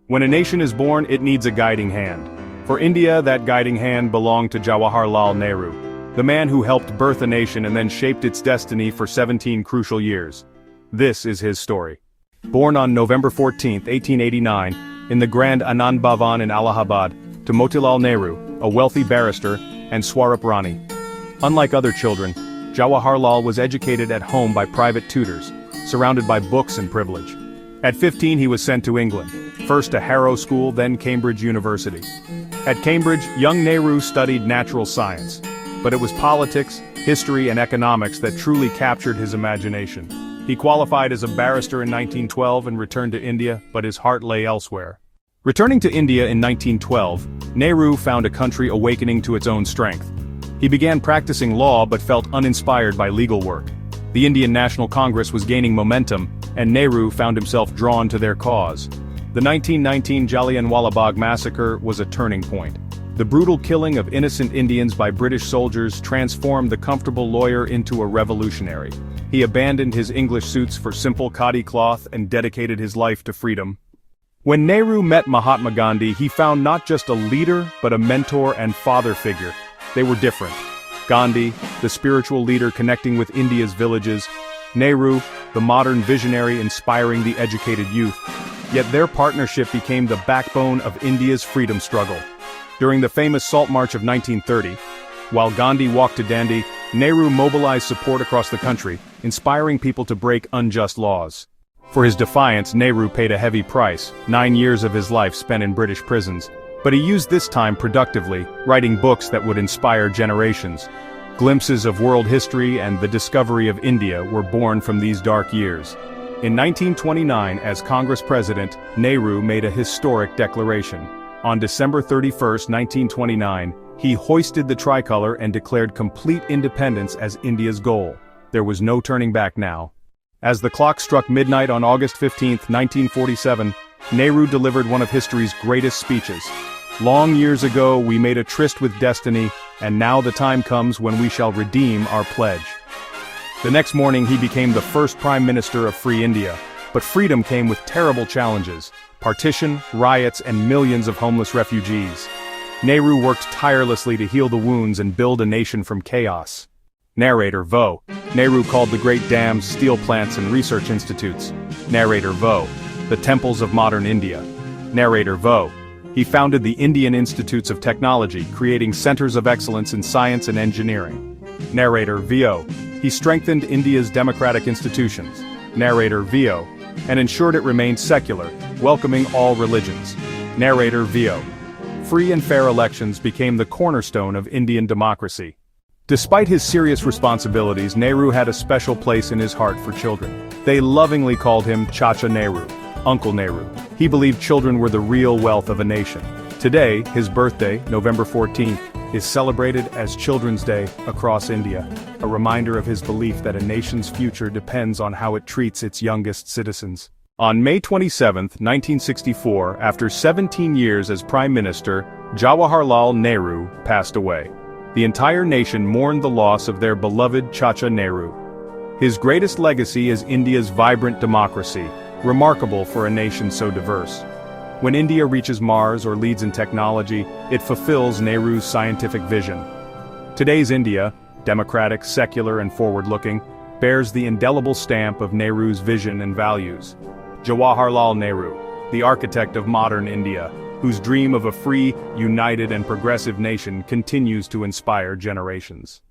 When a nation is born, it needs a guiding hand. For India, that guiding hand belonged to Jawaharlal Nehru, the man who helped birth a nation and then shaped its destiny for 17 crucial years. This is his story. Born on November 14, 1889, in the Grand Anand Bhavan in Allahabad, to Motilal Nehru, a wealthy barrister, and Swarup Rani. Unlike other children, Jawaharlal was educated at home by private tutors, surrounded by books and privilege. At 15 he was sent to England, first to Harrow School, then Cambridge University. At Cambridge, young Nehru studied natural science, but it was politics, history and economics that truly captured his imagination. He qualified as a barrister in 1912 and returned to India, but his heart lay elsewhere. Returning to India in 1912, Nehru found a country awakening to its own strength. He began practicing law but felt uninspired by legal work. The Indian National Congress was gaining momentum, and Nehru found himself drawn to their cause. The 1919 Jallianwala Bagh massacre was a turning point. The brutal killing of innocent Indians by British soldiers transformed the comfortable lawyer into a revolutionary. He abandoned his English suits for simple khadi cloth and dedicated his life to freedom. When Nehru met Mahatma Gandhi, he found not just a leader, but a mentor and father figure. They were different. Gandhi, the spiritual leader connecting with India's villages. Nehru, the modern visionary inspiring the educated youth. Yet their partnership became the backbone of India's freedom struggle. During the famous Salt March of 1930, while Gandhi walked to Dandi, Nehru mobilized support across the country, inspiring people to break unjust laws. For his defiance, Nehru paid a heavy price, 9 years of his life spent in British prisons. But he used this time productively, writing books that would inspire generations. Glimpses of world history and the discovery of India were born from these dark years. In 1929, as Congress President, Nehru made a historic declaration. On December 31, 1929, he hoisted the tricolor and declared complete independence as India's goal. There was no turning back now. As the clock struck midnight on August 15, 1947, Nehru delivered one of history's greatest speeches. Long years ago, we made a tryst with destiny, and now the time comes when we shall redeem our pledge. The next morning he became the first Prime Minister of free India, but freedom came with terrible challenges: partition, riots, and millions of homeless refugees. Nehru worked tirelessly to heal the wounds and build a nation from chaos. Narrator Vo. Nehru called the great dams, steel plants, and research institutes. Narrator Vo. The temples of modern India. Narrator Vo. He founded the Indian Institutes of Technology, creating centers of excellence in science and engineering. Narrator Vo. He strengthened India's democratic institutions. Narrator Vo. And ensured it remained secular, welcoming all religions. Narrator Vo. Free and fair elections became the cornerstone of Indian democracy. Despite his serious responsibilities, Nehru had a special place in his heart for children. They lovingly called him Chacha Nehru, Uncle Nehru. He believed children were the real wealth of a nation. Today, his birthday, November 14th, is celebrated as Children's Day across India, a reminder of his belief that a nation's future depends on how it treats its youngest citizens. On May 27, 1964, after 17 years as Prime Minister, Jawaharlal Nehru passed away. The entire nation mourned the loss of their beloved Chacha Nehru. His greatest legacy is India's vibrant democracy, remarkable for a nation so diverse. When India reaches Mars or leads in technology, it fulfills Nehru's scientific vision. Today's India, democratic, secular, and forward-looking, bears the indelible stamp of Nehru's vision and values. Jawaharlal Nehru, the architect of modern India, whose dream of a free, united, and progressive nation continues to inspire generations.